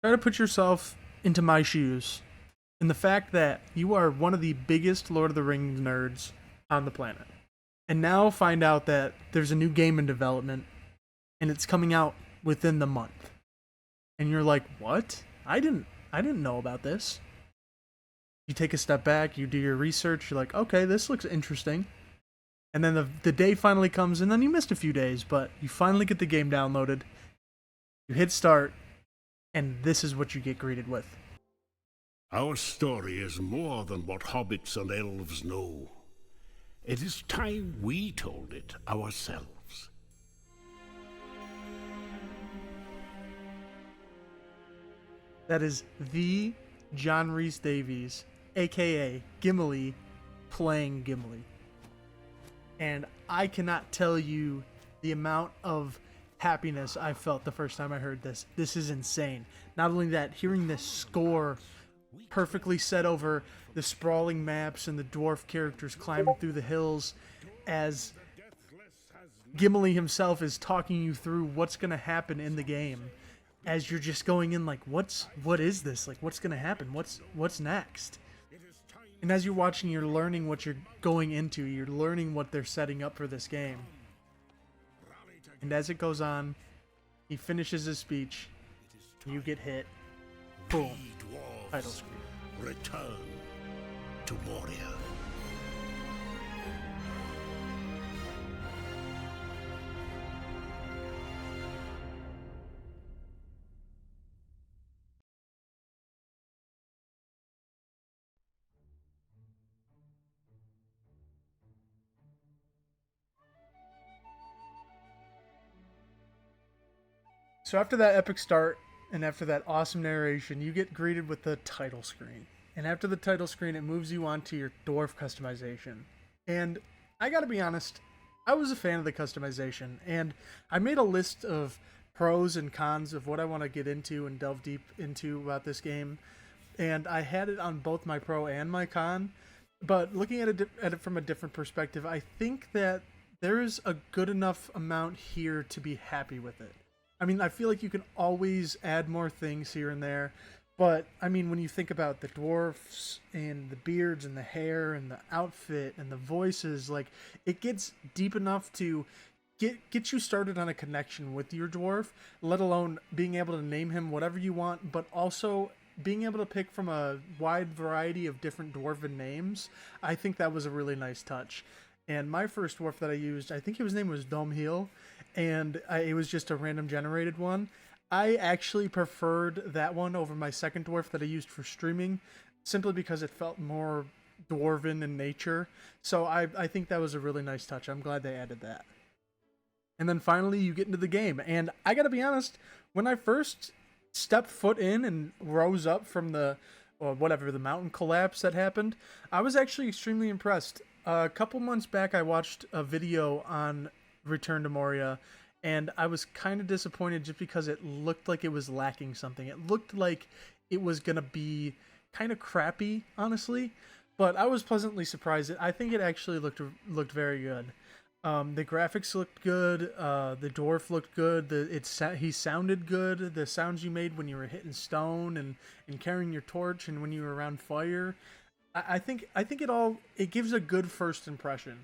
Try to put yourself into my shoes. And the fact that you are one of the biggest Lord of the Rings nerds on the planet. And now find out that there's a new game in development and it's coming out within the month. And you're like, "What? I didn't know about this." You take a step back, you do your research, you're like, "Okay, this looks interesting." And then the day finally comes and then you missed a few days, but you finally get the game downloaded. You hit start and this is what you get greeted with. Our story is more than what hobbits and elves know. It is time we told it ourselves. That is the John Rhys Davies, aka Gimli, playing Gimli. And I cannot tell you the amount of happiness I felt the first time I heard this. This is insane. Not only that, hearing this score perfectly set over the sprawling maps and the dwarf characters climbing through the hills as Gimli himself is talking you through what's going to happen in the game, as you're just going in like, what is this? Like, what's going to happen? What's next? And as you're watching, you're learning what you're going into. You're learning what they're setting up for this game. And as it goes on, he finishes his speech. You get hit. Boom. Title screen. Return to Moria. So after that epic start and after that awesome narration, you get greeted with the title screen. And after the title screen, it moves you on to your dwarf customization. And I gotta be honest, I was a fan of the customization, and I made a list of pros and cons of what I want to get into and delve deep into about this game. And I had it on both my pro and my con. But looking at it from a different perspective, I think that there is a good enough amount here to be happy with it. I mean, I feel like you can always add more things here and there, but I mean, when you think about the dwarfs and the beards and the hair and the outfit and the voices, like, it gets deep enough to get you started on a connection with your dwarf, let alone being able to name him whatever you want, but also being able to pick from a wide variety of different dwarven names. I think that was a really nice touch. And my first dwarf that I used, I think his name was Domhil, and it was just a random generated one. I actually preferred that one over my second dwarf that I used for streaming, simply because it felt more dwarven in nature. So I think that was a really nice touch. I'm glad they added that. And then finally, you get into the game. And I gotta be honest, when I first stepped foot in and rose up from the mountain collapse that happened, I was actually extremely impressed. A couple months back, I watched a video on Return to Moria, and I was kind of disappointed just because it looked like it was lacking something. It looked like it was going to be kind of crappy, honestly, but I was pleasantly surprised. I think it actually looked very good. The graphics looked good. The dwarf looked good. He sounded good. The sounds you made when you were hitting stone and carrying your torch and when you were around fire. I think it gives a good first impression.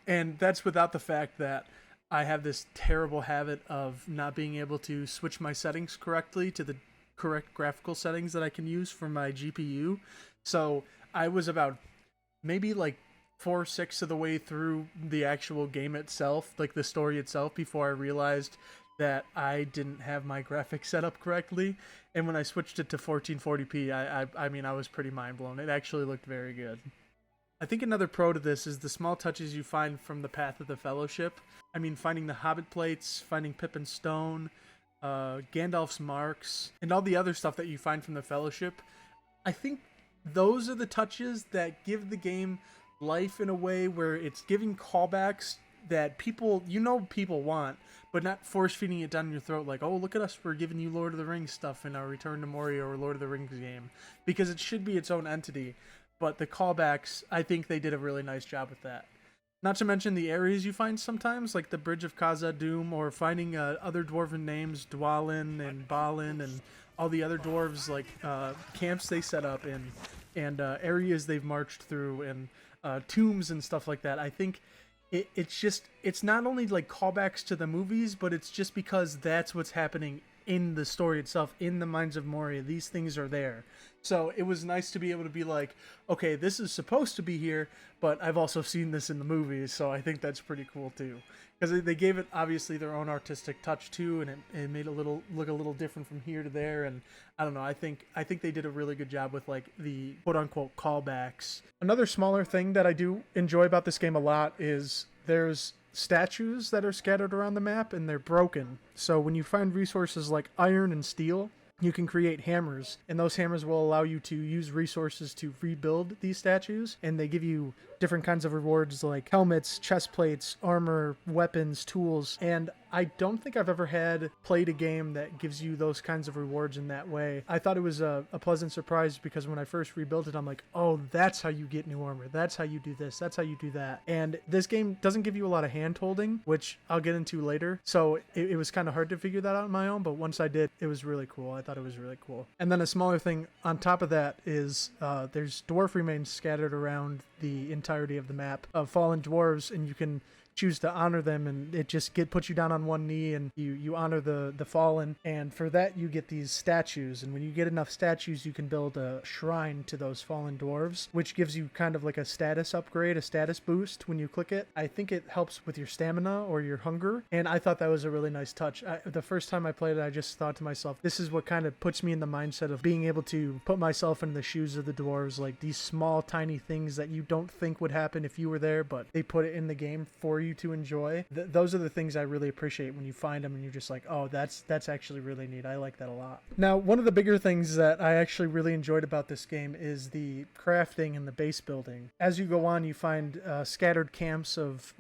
And that's without the fact that I have this terrible habit of not being able to switch my settings correctly to the correct graphical settings that I can use for my GPU. So I was about maybe like 4/6 of the way through the actual game itself, like the story itself, before I realized that I didn't have my graphics set up correctly. And when I switched it to 1440p, I mean, I was pretty mind blown. It actually looked very good. I think another pro to this is the small touches you find from the Path of the Fellowship. I mean, finding the Hobbit plates, finding Pippin's stone, Gandalf's marks, and all the other stuff that you find from the Fellowship. I think those are the touches that give the game life in a way where it's giving callbacks that people want, but not force feeding it down your throat like, oh, look at us, we're giving you Lord of the Rings stuff in our Return to Moria or Lord of the Rings game, because it should be its own entity. But the callbacks, I think they did a really nice job with that. Not to mention the areas you find sometimes, like the Bridge of Khazad-dûm, or finding other dwarven names, Dwalin and Balin, and all the other dwarves, like camps they set up in, and areas they've marched through, and tombs and stuff like that. I think it's not only like callbacks to the movies, but it's just because that's what's happening in the story itself, in the Mines of Moria. These things are there. So it was nice to be able to be like, okay, this is supposed to be here, but I've also seen this in the movies, so I think that's pretty cool too. Because they gave it obviously their own artistic touch too, and it made it look a little different from here to there. And I don't know, I think they did a really good job with like the quote unquote callbacks. Another smaller thing that I do enjoy about this game a lot is there's statues that are scattered around the map, and they're broken. So when you find resources like iron and steel, you can create hammers, and those hammers will allow you to use resources to rebuild these statues, and they give you different kinds of rewards like helmets, chest plates, armor, weapons, tools. And I don't think I've ever played a game that gives you those kinds of rewards in that way. I thought it was a pleasant surprise, because when I first rebuilt it, I'm like, oh, that's how you get new armor. That's how you do this. That's how you do that. And this game doesn't give you a lot of hand holding, which I'll get into later. So it was kind of hard to figure that out on my own, but once I did, it was really cool. I thought it was really cool. And then a smaller thing on top of that is there's dwarf remains scattered around the entirety of the map of fallen dwarves, and you can choose to honor them, and it just puts you down on one knee, and you honor the fallen, and for that you get these statues. And when you get enough statues, you can build a shrine to those fallen dwarves, which gives you kind of like a status upgrade, a status boost when you click it. I think it helps with your stamina or your hunger, and I thought that was a really nice touch. The first time I played it, I just thought to myself, this is what kind of puts me in the mindset of being able to put myself in the shoes of the dwarves, like these small tiny things that you don't think would happen if you were there, but they put it in the game for you to enjoy. Those are the things I really appreciate when you find them and you're just like, oh, that's actually really neat. I like that a lot. Now, one of the bigger things that I actually really enjoyed about this game is the crafting and the base building. As you go on, you find scattered camps of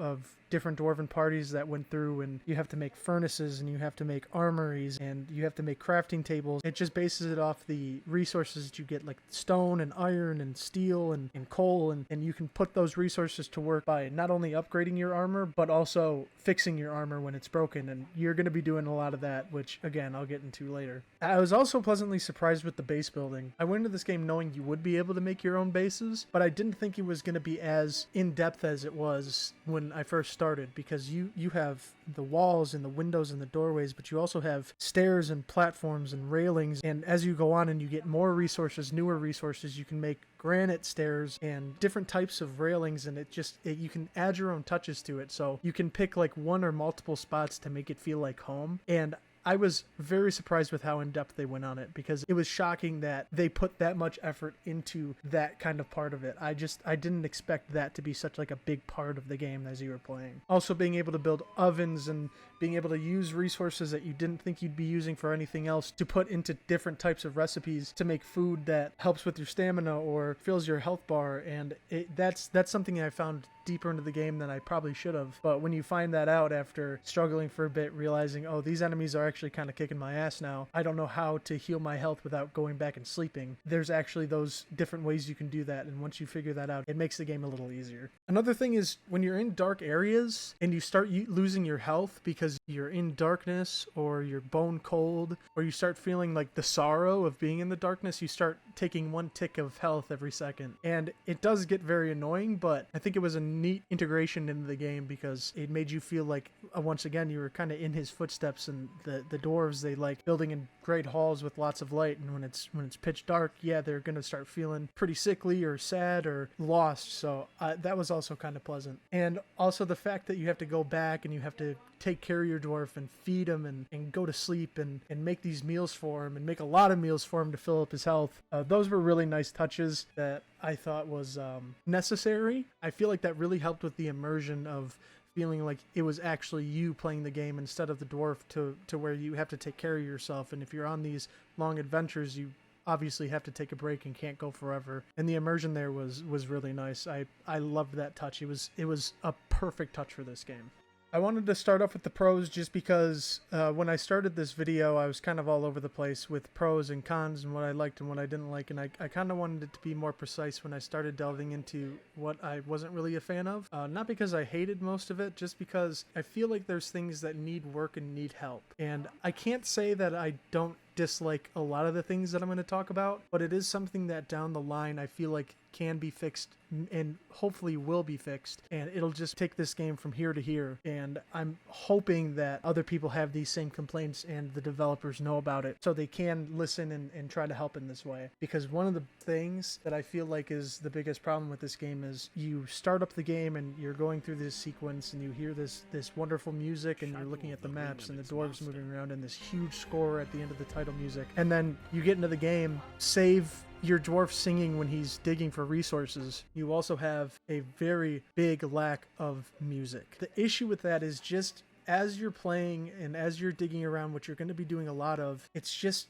different dwarven parties that went through, and you have to make furnaces, and you have to make armories, and you have to make crafting tables. It just bases it off the resources that you get, like stone and iron and steel and coal, and you can put those resources to work by not only upgrading your armor, but also fixing your armor when it's broken, and you're going to be doing a lot of that, which again I'll get into later. I was also pleasantly surprised with the base building. I went into this game knowing you would be able to make your own bases, but I didn't think it was going to be as in-depth as it was when I first started, because you have the walls and the windows and the doorways, but you also have stairs and platforms and railings, and as you go on and you get more resources, newer resources, you can make granite stairs and different types of railings, and you can add your own touches to it, so you can pick like one or multiple spots to make it feel like home. And I was very surprised with how in-depth they went on it, because it was shocking that they put that much effort into that kind of part of it. I didn't expect that to be such like a big part of the game as you were playing. Also being able to build ovens and being able to use resources that you didn't think you'd be using for anything else to put into different types of recipes to make food that helps with your stamina or fills your health bar, and that's something I found deeper into the game than I probably should have. But when you find that out after struggling for a bit, realizing, oh, these enemies are actually kind of kicking my ass now, I don't know how to heal my health without going back and sleeping. There's actually those different ways you can do that, and once you figure that out, it makes the game a little easier. Another thing is when you're in dark areas and you start losing your health because you're in darkness, or you're bone cold, or you start feeling like the sorrow of being in the darkness, you start taking one tick of health every second, and it does get very annoying, but I think it was a neat integration into the game, because it made you feel like once again you were kind of in his footsteps. And the dwarves, they like building in great halls with lots of light, and when it's pitch dark, yeah, they're gonna start feeling pretty sickly or sad or lost. So that was also kind of pleasant. And also the fact that you have to go back and you have to take care of your dwarf and feed him and go to sleep and make these meals for him, and make a lot of meals for him to fill up his health. Those were really nice touches that I thought was necessary. I feel like that really helped with the immersion of feeling like it was actually you playing the game instead of the dwarf, to where you have to take care of yourself. And if you're on these long adventures, you obviously have to take a break and can't go forever. And the immersion there was really nice. I loved that touch. It was a perfect touch for this game. I wanted to start off with the pros just because when I started this video, I was kind of all over the place with pros and cons and what I liked and what I didn't like, and I kind of wanted it to be more precise when I started delving into what I wasn't really a fan of. Not because I hated most of it, just because I feel like there's things that need work and need help. And I can't say that I don't dislike a lot of the things that I'm going to talk about, but it is something that down the line I feel like can be fixed and hopefully will be fixed, and it'll just take this game from here to here. And I'm hoping that other people have these same complaints and the developers know about it so they can listen and try to help in this way. Because one of the things that I feel like is the biggest problem with this game is you start up the game and you're going through this sequence and you hear this wonderful music and you're looking at the maps and the dwarves moving around and this huge score at the end of the title music, and then you get into the game, save your dwarf singing when he's digging for resources. You also have a very big lack of music. The issue with that is just as you're playing and as you're digging around, what you're going to be doing a lot of, it just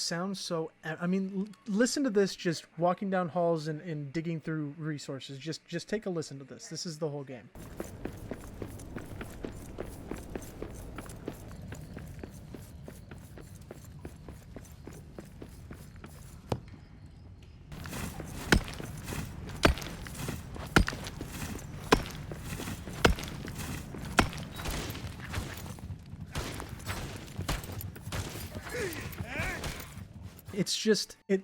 sounds so, I mean, listen to this, just walking down halls and digging through resources. Just take a listen to this. This is the whole game.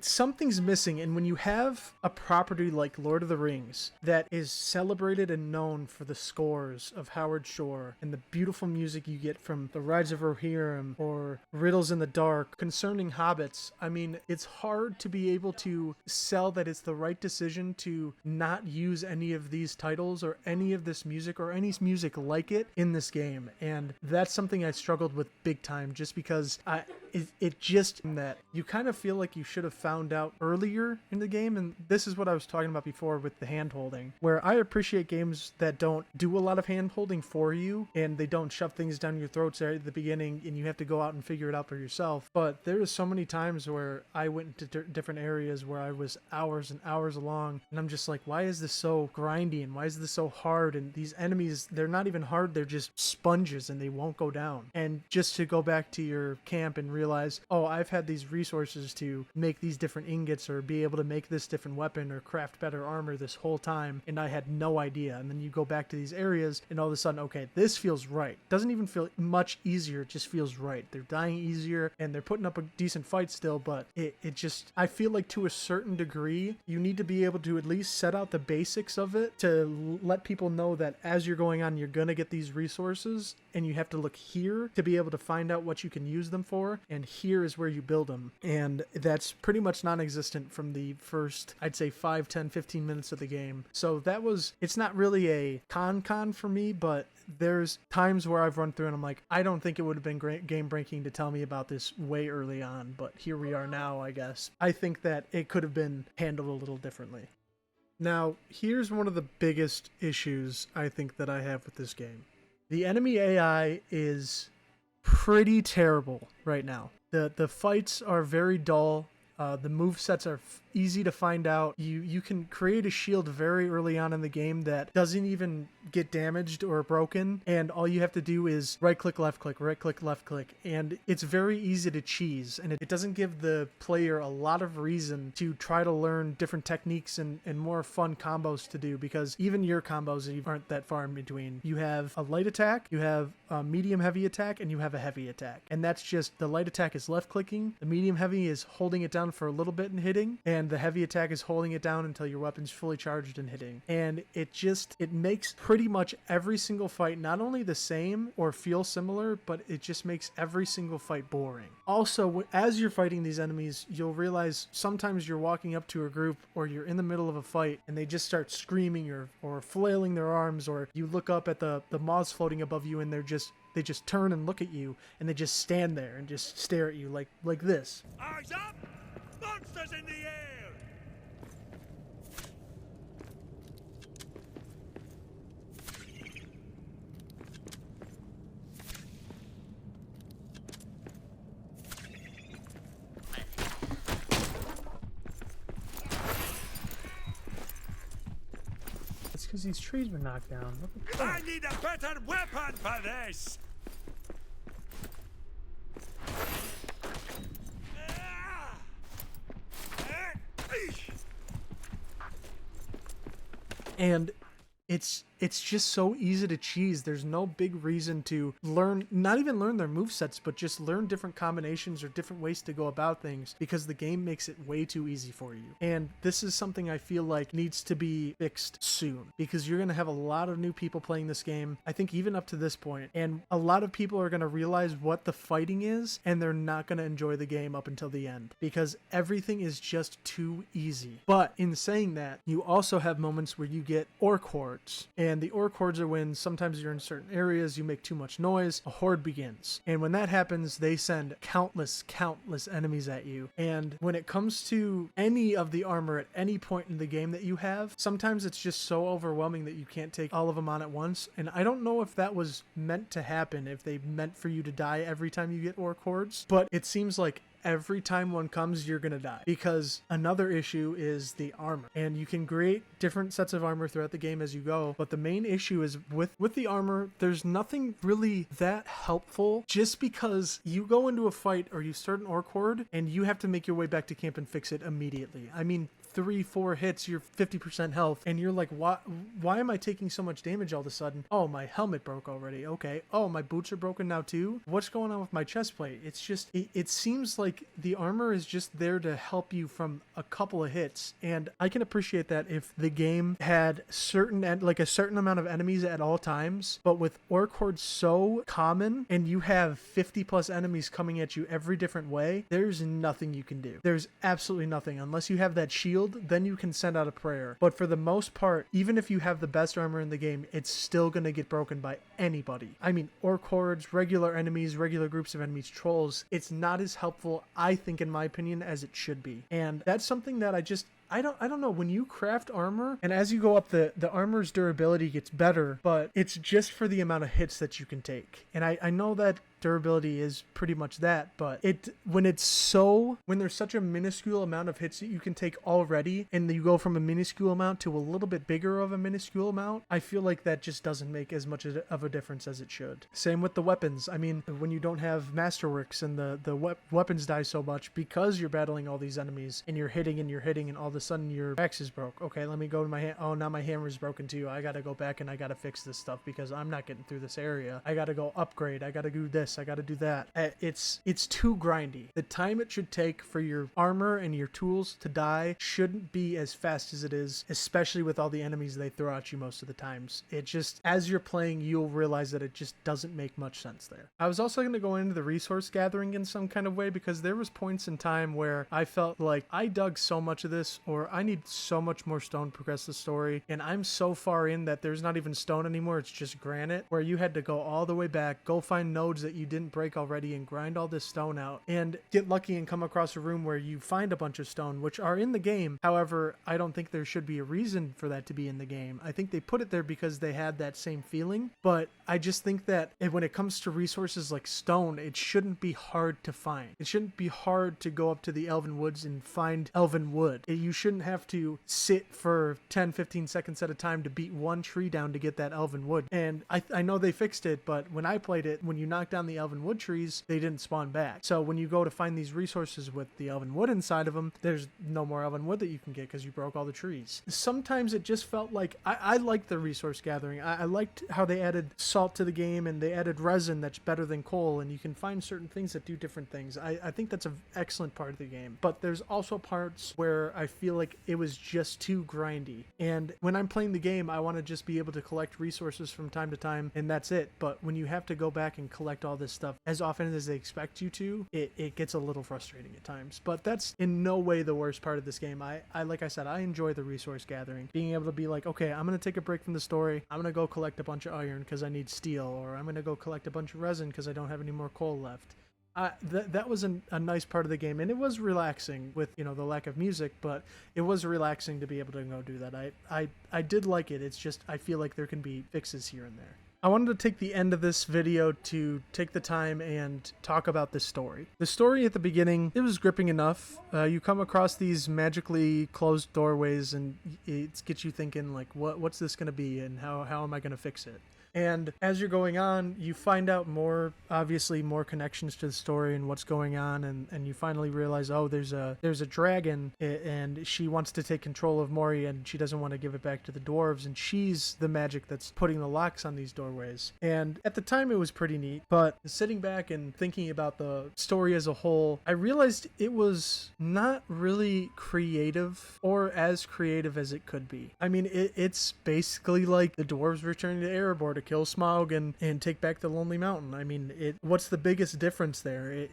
Something's missing. And when you have a property like Lord of the Rings that is celebrated and known for the scores of Howard Shore and the beautiful music you get from the Rides of Rohirrim or Riddles in the Dark concerning hobbits, I mean, it's hard to be able to sell that it's the right decision to not use any of these titles or any of this music or any music like it in this game. And that's something I struggled with big time, just because it just that you kind of feel like you should have found out earlier in the game. And this is what I was talking about before with the hand holding, where I appreciate games that don't do a lot of hand holding for you and they don't shove things down your throats there at the beginning and you have to go out and figure it out for yourself. But there is so many times where I went into different areas where I was hours and hours along and I'm just like, why is this so grindy and why is this so hard? And these enemies, they're not even hard, they're just sponges and they won't go down. And just to go back to your camp and realize, oh, I've had these resources to make these different ingots or be able to make this different weapon or craft better armor this whole time, and I had no idea. And then you go back to these areas and all of a sudden, okay, this feels right. Doesn't even feel much easier, it just feels right. They're dying easier and they're putting up a decent fight still, but it just, I feel like to a certain degree, you need to be able to at least set out the basics of it to let people know that as you're going on, you're gonna get these resources and you have to look here to be able to find out what you can use them for, and here is where you build them. And that's pretty much non-existent from the first, I'd say 5, 10, 15 minutes of the game. So that was, it's not really a con for me, but there's times where I've run through and I'm like, I don't think it would have been great game breaking to tell me about this way early on, but here we are now, I guess. I think that it could have been handled a little differently. Now, here's one of the biggest issues I think that I have with this game. The enemy AI is pretty terrible right now. The fights are very dull. The movesets are easy to find out. You can create a shield very early on in the game that doesn't even get damaged or broken, and all you have to do is right click, left click, right click, left click, and it's very easy to cheese, and it doesn't give the player a lot of reason to try to learn different techniques and more fun combos to do, because even your combos aren't that far in between. You have a light attack, you have a medium heavy attack, and you have a heavy attack, and that's just, the light attack is left clicking, the medium heavy is holding it down for a little bit and hitting, and the heavy attack is holding it down until your weapon's fully charged and hitting. And it makes pretty much every single fight not only the same or feel similar, but it just makes every single fight boring. Also, as you're fighting these enemies, you'll realize sometimes you're walking up to a group or you're in the middle of a fight and they just start screaming or flailing their arms, or you look up at the moths floating above you and they just turn and look at you and they just stand there and just stare at you like this. Eyes up! Monsters in the air! It's because these trees were knocked down. What the fuck? I need a better weapon for this! And it's it's just so easy to cheese. There's no big reason to learn, not even learn their movesets, but just learn different combinations or different ways to go about things, because the game makes it way too easy for you. And this is something I feel like needs to be fixed soon, because you're going to have a lot of new people playing this game, I think even up to this point, and a lot of people are going to realize what the fighting is, and they're not going to enjoy the game up until the end, because everything is just too easy. But in saying that, you also have moments where you get orc hordes, and the orc hordes are when sometimes you're in certain areas, you make too much noise, a horde begins. And when that happens, they send countless enemies at you. And when it comes to any of the armor at any point in the game that you have, sometimes it's just so overwhelming that you can't take all of them on at once. And I don't know if that was meant to happen, if they meant for you to die every time you get orc hordes, but it seems like every time one comes, you're gonna die. Because another issue is the armor, and you can create different sets of armor throughout the game as you go, but the main issue is with the armor, there's nothing really that helpful, just because you go into a fight or you start an orc horde and you have to make your way back to camp and fix it immediately. I mean, 3-4 hits, you're 50% health, and you're like, why am I taking so much damage all of a sudden? Oh, my helmet broke already. Okay. Oh, my boots are broken now too. What's going on with my chest plate? It's just, it seems like the armor is just there to help you from a couple of hits, and I can appreciate that if the game had a certain amount of enemies at all times, but with orc hordes so common and you have 50 plus enemies coming at you every different way, there's nothing you can do. There's absolutely nothing unless you have that shield. Then you can send out a prayer. But for the most part, even if you have the best armor in the game, it's still going to get broken by anybody. I mean, orc hordes, regular enemies, regular groups of enemies, trolls, it's not as helpful, I think, in my opinion, as it should be. And that's something that I don't know, when you craft armor, and as you go up, the armor's durability gets better, but it's just for the amount of hits that you can take. And I know that durability is pretty much that, but when there's such a minuscule amount of hits that you can take already, and you go from a minuscule amount to a little bit bigger of a minuscule amount, I feel like that just doesn't make as much of a difference as it should. Same with the weapons. I mean, when you don't have masterworks and the weapons die so much because you're battling all these enemies and you're hitting and all of a sudden your axe is broke. Okay, let me go to my hand. Oh, now my hammer is broken too. I gotta go back and I gotta fix this stuff because I'm not getting through this area. I gotta go upgrade. I gotta do this. I gotta do that. It's too grindy. The time it should take for your armor and your tools to die shouldn't be as fast as it is, especially with all the enemies they throw at you most of the times. It just, as you're playing, you'll realize that it just doesn't make much sense there. I was also going to go into the resource gathering in some kind of way, because there was points in time where I felt like I dug so much of this, or I need so much more stone to progress the story, and I'm so far in that there's not even stone anymore, it's just granite, where you had to go all the way back, go find nodes that you didn't break already and grind all this stone out, and get lucky and come across a room where you find a bunch of stone, which are in the game. However, I don't think there should be a reason for that to be in the game. I think they put it there because they had that same feeling, but I just think that when it comes to resources like stone, it shouldn't be hard to find. It shouldn't be hard to go up to the Elven Woods and find Elven Wood. You shouldn't have to sit for 10-15 seconds at a time to beat one tree down to get that Elven Wood. And I know they fixed it, but when I played it, when you knock down the Elven Wood trees, they didn't spawn back. So when you go to find these resources with the Elven Wood inside of them, there's no more Elven Wood that you can get because you broke all the trees. Sometimes it just felt like I liked the resource gathering. I liked how they added salt to the game, and they added resin that's better than coal, and you can find certain things that do different things. I think that's an excellent part of the game. But there's also parts where I feel like it was just too grindy. And when I'm playing the game, I want to just be able to collect resources from time to time, and that's it. But when you have to go back and collect all this stuff as often as they expect you to, it gets a little frustrating at times. But that's in no way the worst part of this game. I like I said, I enjoy the resource gathering. Being able to be like, okay, I'm going to take a break from the story. I'm going to go collect a bunch of iron because I need steel, or I'm going to go collect a bunch of resin because I don't have any more coal left. That was a nice part of the game, and it was relaxing with, the lack of music, but it was relaxing to be able to go do that. I did like it. It's just, I feel like there can be fixes here and there. I wanted to take the end of this video to take the time and talk about this story. The story at the beginning, it was gripping enough. You come across these magically closed doorways, and it gets you thinking, like, what's this going to be, and how am I going to fix it? And as you're going on, you find out more, obviously more connections to the story and what's going on, and you finally realize, oh, there's a dragon, and she wants to take control of Moria, and she doesn't want to give it back to the dwarves, and she's the magic that's putting the locks on these doorways. And at the time it was pretty neat, but sitting back and thinking about the story as a whole, I realized it was not really creative, or as creative as it could be. I mean, it's basically like the dwarves returning to Erebor to kill Smaug and take back the Lonely Mountain. I mean, what's the biggest difference there?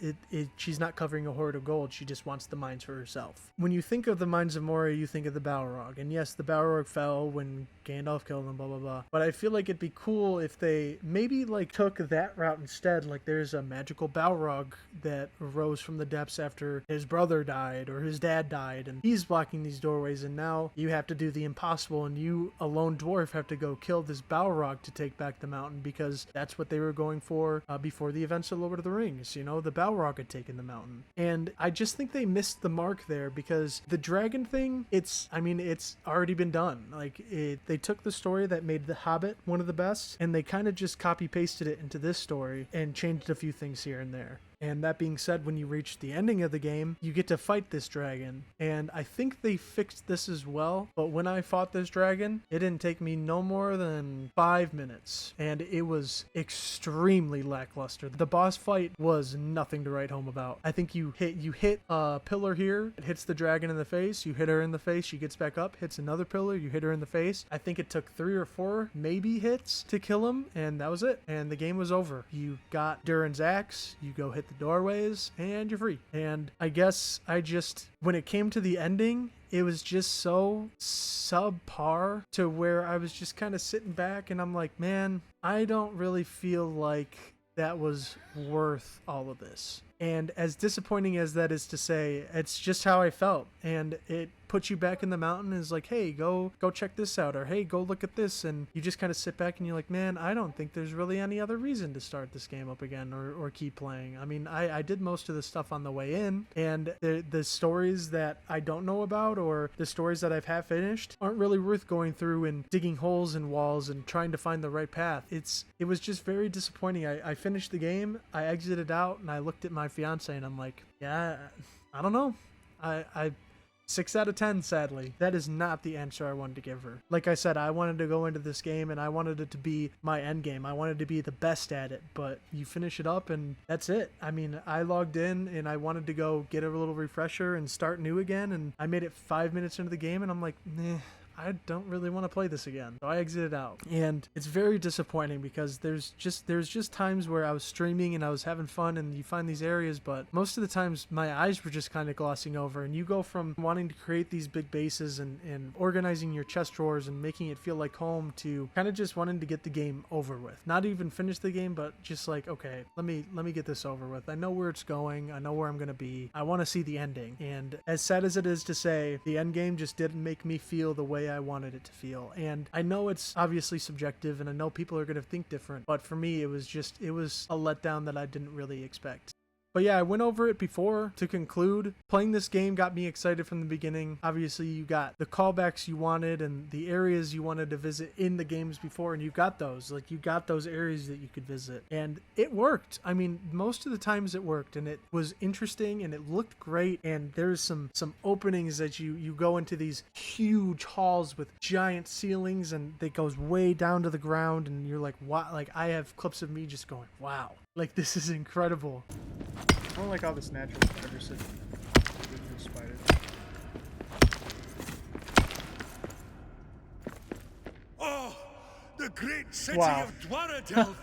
She's not covering a hoard of gold. She just wants the mines for herself. When you think of the mines of Moria, you think of the Balrog. And yes, the Balrog fell when Gandalf killed him, blah, blah, blah. But I feel like it'd be cool if they maybe like took that route instead. Like there's a magical Balrog that arose from the depths after his brother died or his dad died, and he's blocking these doorways, and now you have to do the impossible, and you, a lone dwarf, have to go kill this Balrog to take back the mountain, because that's what they were going for before the events of Lord of the Rings. You know, the Balrog had taken the mountain. And I just think they missed the mark there, because the dragon thing, it's already been done. Like, they took the story that made The Hobbit one of the best, and they kind of just copy pasted it into this story and changed a few things here and there. And that being said, when you reach the ending of the game, you get to fight this dragon. And I think they fixed this as well. But when I fought this dragon, it didn't take me no more than 5 minutes. And it was extremely lackluster. The boss fight was nothing to write home about. I think you hit a pillar here, it hits the dragon in the face, you hit her in the face, she gets back up, hits another pillar, you hit her in the face. I think it took 3 or 4 maybe hits to kill him, and that was it. And the game was over. You got Durin's axe, you go hit the doorways, and you're free. And I guess when it came to the ending, it was just so subpar to where I was just kind of sitting back and I'm like, man, I don't really feel like that was worth all of this. And as disappointing as that is to say, it's just how I felt. And it puts you back in the mountain and is like, hey, go check this out, or hey, go look at this. And you just kind of sit back and you're like, man, I don't think there's really any other reason to start this game up again or keep playing. I mean, I did most of the stuff on the way in, and the stories that I don't know about, or the stories that I've half finished, aren't really worth going through and digging holes in walls and trying to find the right path. It was just very disappointing. I finished the game, I exited out, and I looked at my fiance and I'm like, yeah, I don't know. I 6 out of 10, sadly. That is not the answer I wanted to give her. Like I said, I wanted to go into this game and I wanted it to be my end game. I wanted to be the best at it, but you finish it up and that's it. I mean, I logged in and I wanted to go get a little refresher and start new again, and I made it 5 minutes into the game and I'm like, nah, I don't really want to play this again. So I exited out. And it's very disappointing because there's just times where I was streaming and I was having fun and you find these areas, but most of the times my eyes were just kind of glossing over, and you go from wanting to create these big bases and organizing your chest drawers and making it feel like home to kind of just wanting to get the game over with. Not even finish the game, but just like, okay, let me get this over with. I know where it's going. I know where I'm going to be. I want to see the ending. And as sad as it is to say, the end game just didn't make me feel the way I wanted it to feel. And I know it's obviously subjective and I know people are going to think different, but for me it was a letdown that I didn't really expect. But yeah, I went over it before. To conclude, playing this game got me excited from the beginning. Obviously, you got the callbacks you wanted and the areas you wanted to visit in the games before, and you got those. Like, you got those areas that you could visit. And it worked. I mean, most of the times it worked, and it was interesting, and it looked great, and there's some openings that you go into these huge halls with giant ceilings, and it goes way down to the ground, and you're like, wow. Like, I have clips of me just going, wow. Like, this is incredible. I don't like all this natural diversity. Spiders. Oh, the great city Wow. of Dwaradelf!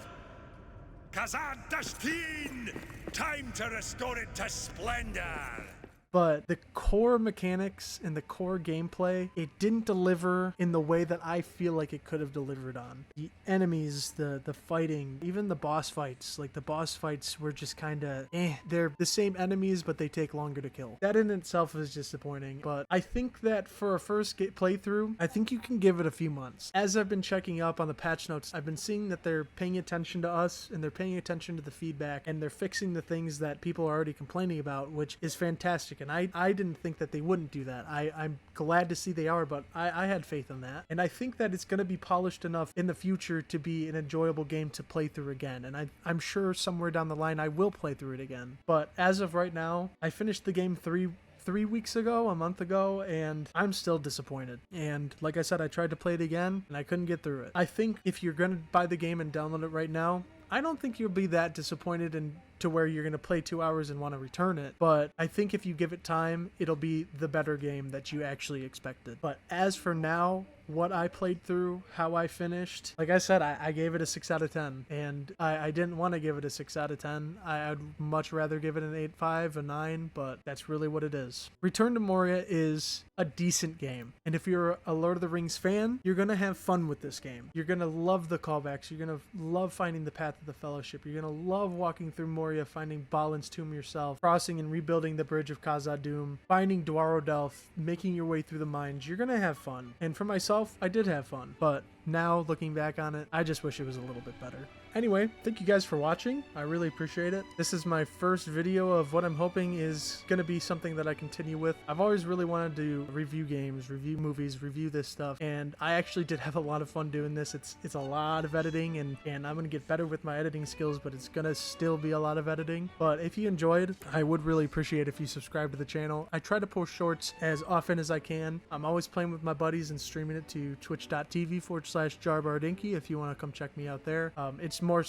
Kazan Dashtin! Time to restore it to splendor! But the core mechanics and the core gameplay, it didn't deliver in the way that I feel like it could have delivered on. The enemies, the fighting, even the boss fights. Like, the boss fights were just kind of They're the same enemies, but they take longer to kill. That in itself is disappointing. But I think that for a first playthrough, I think you can give it a few months. As I've been checking up on the patch notes, I've been seeing that they're paying attention to us and they're paying attention to the feedback, and they're fixing the things that people are already complaining about, which is fantastic. And I didn't think that they wouldn't do that. I'm glad to see they are, but I had faith in that. And I think that it's going to be polished enough in the future to be an enjoyable game to play through again. And I'm sure somewhere down the line I will play through it again. But as of right now, I finished the game three weeks ago, a month ago, and I'm still disappointed. And like I said, I tried to play it again and I couldn't get through it. I think if you're going to buy the game and download it right now, I don't think you'll be that disappointed and to where you're going to play 2 hours and want to return it. But I think if you give it time, it'll be the better game that you actually expected. But as for now, what I played through, how I finished, like I said, I gave it a 6 out of 10. And I didn't want to give it a 6 out of 10. I'd much rather give it an 8.5, a 9, but that's really what it is. Return to Moria is a decent game. And if you're a Lord of the Rings fan, you're going to have fun with this game. You're going to love the callbacks. You're going to love finding the Path of the Fellowship. You're going to love walking through Moria, finding Balin's tomb yourself, crossing and rebuilding the bridge of Khazad-dûm, finding Dwaro-Delph, making your way through the mines. You're going to have fun. And for myself, I did have fun. But now, looking back on it, I just wish it was a little bit better. Anyway, thank you guys for watching. I really appreciate it. This is my first video of what I'm hoping is going to be something that I continue with. I've always really wanted to review games, review movies, review this stuff, and I actually did have a lot of fun doing this. It's a lot of editing, and I'm going to get better with my editing skills, but it's going to still be a lot of editing. But if you enjoyed, I would really appreciate if you subscribe to the channel. I try to post shorts as often as I can. I'm always playing with my buddies and streaming it to twitch.tv/jarbardinky if you want to come check me out there. It's more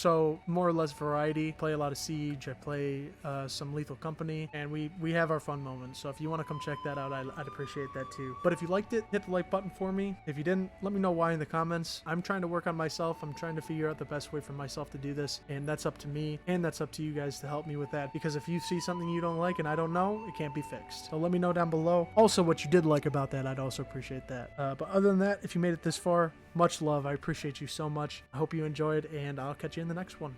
or less variety. Play a lot of Siege. I play some Lethal Company, and we have our fun moments. So if you want to come check that out, I'd appreciate that too. But if you liked it, hit the like button for me. If you didn't, let me know why in the comments. I'm trying to work on myself. I'm trying to figure out the best way for myself to do this, and that's up to me, and that's up to you guys to help me with that, because if you see something you don't like and I don't know, it can't be fixed. So let me know down below. Also, what you did like about that, I'd also appreciate that. But other than that, if you made it this far, much love. I appreciate you so much. I hope you enjoyed, and I'll catch you in the next one.